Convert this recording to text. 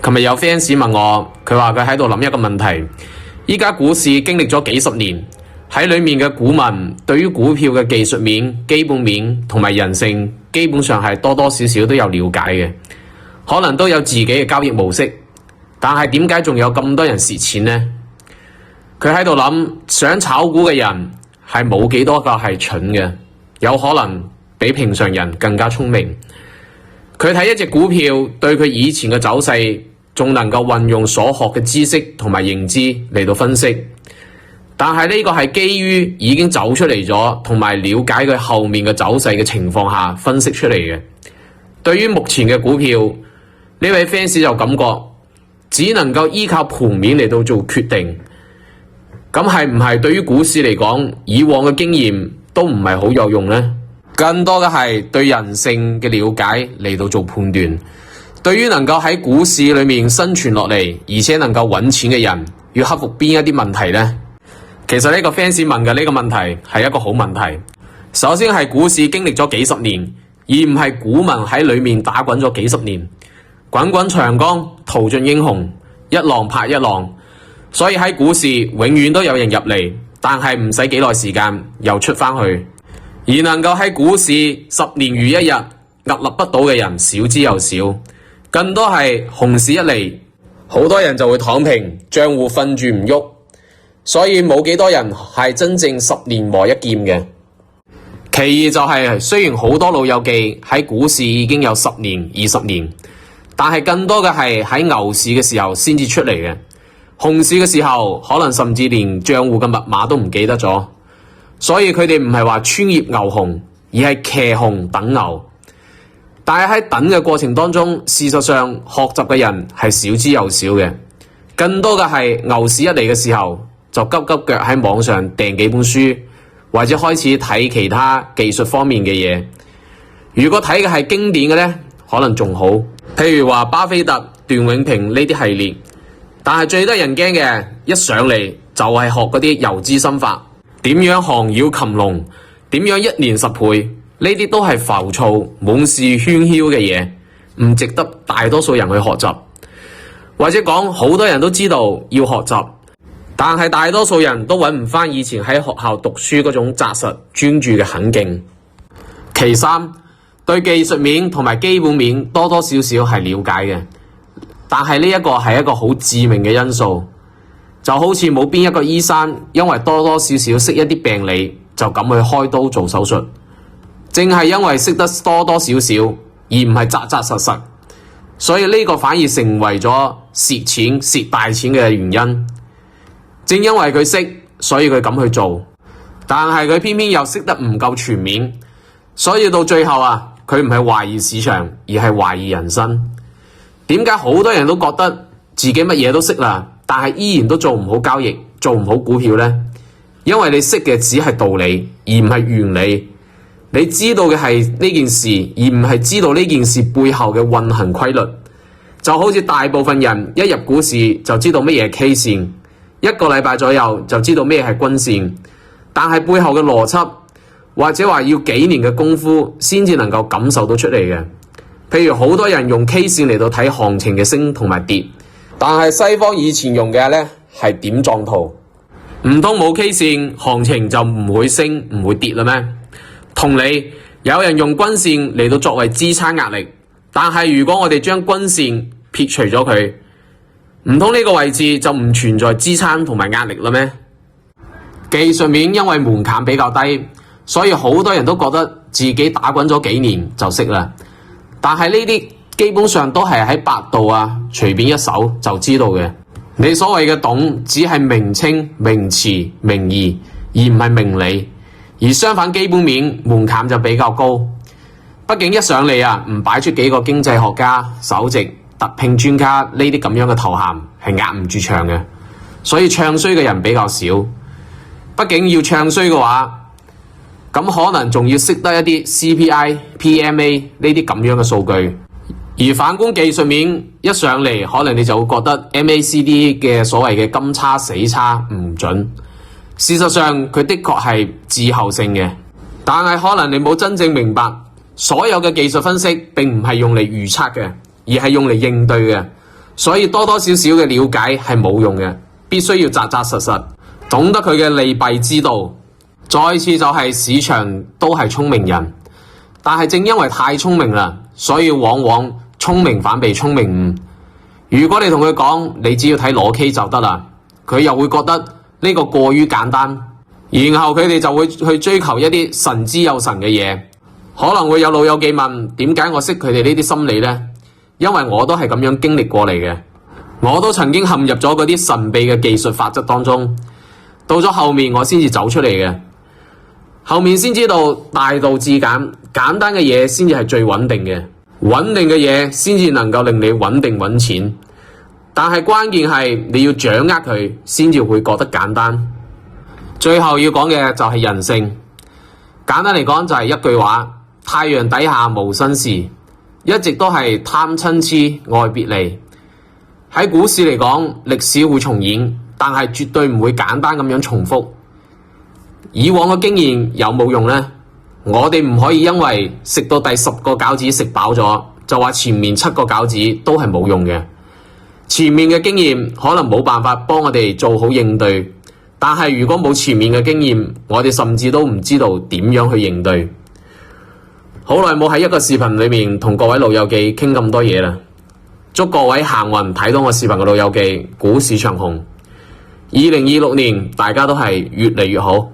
琴日有 fans 問我，佢話佢喺度諗一個問題：依家股市經歷咗幾十年，喺裏面嘅股民對於股票嘅技術面、基本面同埋人性，基本上係多多少少都有了解嘅，可能都有自己嘅交易模式。但係點解仲有咁多人蝕錢呢？佢喺度諗，想炒股嘅人係冇幾多個係蠢嘅，有可能比平常人更加聰明。佢睇一隻股票，對佢以前嘅走勢，仲能夠運用所學嘅知識同埋認知嚟到分析。但係呢個係基於已經走出嚟咗，同埋了解佢後面嘅走勢嘅情況下分析出嚟嘅。對於目前嘅股票，呢位 fans 就感覺只能夠依靠盤面嚟到做決定。咁係唔係對於股市嚟講，以往嘅經驗都唔係好有用呢？更多嘅係對人性嘅了解嚟到做判斷。對於能夠喺股市裏面生存落嚟，而且能夠揾錢嘅人，要克服邊一啲問題呢？其實呢個 fans 問嘅呢個問題係一個好問題。首先係股市經歷咗幾十年，而唔係股民喺裏面打滾咗幾十年。滾滾長江，淘盡英雄，一浪拍一浪。所以喺股市永遠都有人入嚟，但係唔使幾耐時間又出返去。而能夠喺股市10年如一日屹立不倒嘅人少之又少，更多係熊市一嚟，好多人就會躺平，賬戶瞓住唔喐，所以冇幾多人係真正10年磨一劍嘅。其二就係，雖然好多老友記喺股市已經有10年、20年，但係更多嘅係喺牛市嘅時候先至出嚟嘅。熊市嘅時候，可能甚至連賬戶嘅密碼都唔記得咗。所以佢哋唔係話穿越牛熊，而係騎熊等牛。但係喺等嘅過程當中，事實上學習嘅人係少之又少嘅。更多嘅係牛市一嚟嘅時候，就急急腳喺網上訂幾本書，或者開始睇其他技術方面嘅嘢。如果睇嘅係經典嘅呢，可能仲好，譬如話巴菲特、段永平呢啲系列。但係最得人驚嘅，一上嚟就係學嗰啲游資心法，點樣降妖擒龍，點樣1年10倍，呢啲都係浮躁、滿是喧囂嘅嘢，唔值得大多數人去學習。或者講，好多人都知道要學習，但係大多數人都揾唔返以前喺學校讀書嗰種紮實專注嘅狠勁。其三，對技術面同埋基本面多多少少係了解嘅。但係呢一個係一個好致命嘅因素，就好似冇邊一個醫生因為多多少少識一啲病理就敢去開刀做手術，正係因為識得多多少少而唔係紮紮實實，所以呢個反而成為咗蝕錢蝕大錢嘅原因。正因為佢識，所以佢敢去做，但係佢偏偏又識得唔夠全面，所以到最後啊，佢唔係懷疑市場，而係懷疑人生。點解好多人都覺得自己乜嘢都識啦，但係依然都做唔好交易，做唔好股票呢？因為你識嘅只係道理，而唔係原理。你知道嘅係呢件事，而唔係知道呢件事背後嘅運行規律。就好似大部分人一入股市就知道乜嘢係 K 線，一個禮拜左右就知道咩係均線，但係背後嘅邏輯或者話要幾年嘅功夫先至能夠感受到出嚟嘅。譬如好多人用 K 線嚟到睇行情嘅升同埋跌，但係西方以前用嘅呢係點狀圖，唔通冇 K 線行情就唔會升唔會跌啦咩？同理，有人用均線嚟到作為支撐壓力，但係如果我哋將均線撇除咗佢，唔通呢個位置就唔存在支撐同埋壓力啦咩？技術面因為門檻比較低，所以好多人都覺得自己打滾咗幾年就識啦。但係呢啲基本上都係喺百度啊隨便一搜就知道嘅。你所謂嘅懂，只係名稱、名詞、名義，而唔係明理。而相反，基本面門檻就比較高。畢竟一上嚟啊，唔擺出幾個經濟學家、首席、特聘專家呢啲咁樣嘅頭銜，係壓唔住場嘅。所以唱衰嘅人比較少。畢竟要唱衰嘅話，咁可能仲要識得一啲 CPI、PMA 呢啲咁樣嘅數據，而反觀技術面一上嚟，可能你就會覺得 MACD 嘅所謂嘅金叉死叉唔準。事實上佢的確係滯後性嘅，但係可能你冇真正明白，所有嘅技術分析並唔係用嚟預測嘅，而係用嚟應對嘅。所以多多少少嘅了解係冇用嘅，必須要扎扎實實，懂得佢嘅利弊之道。再次就係市場都係聰明人，但係正因為太聰明啦，所以往往聰明反被聰明誤。如果你同佢講你只要睇裸 K 就得啦，佢又會覺得呢個過於簡單，然後佢哋就會去追求一啲神之又神嘅嘢。可能會有老友記問，點解我識佢哋呢啲心理呢？因為我都係咁樣經歷過嚟嘅，我都曾經陷入咗嗰啲神秘嘅技術法則當中，到咗後面我先至走出嚟嘅。後面先知道大道至簡，簡單嘅嘢先至係最穩定嘅，穩定嘅嘢先至能夠令你穩定揾錢。但係關鍵係你要掌握佢，先至會覺得簡單。最後要講嘅就係人性，簡單嚟講就係一句話：太陽底下無新事，一直都係貪親痴愛別離。喺股市嚟講，歷史會重演，但係絕對唔會簡單咁樣重複。以往嘅經驗有冇用呢？我哋唔可以因為食到第10個餃子食飽咗，就話前面7個餃子都係冇用嘅。前面嘅經驗可能冇辦法幫我哋做好應對，但係如果冇前面嘅經驗，我哋甚至都唔知道點樣去應對。好耐冇喺一個視頻裏面同各位老友記傾咁多嘢啦，祝各位幸運睇到我視頻嘅老友記股市長紅，2026年大家都係越嚟越好。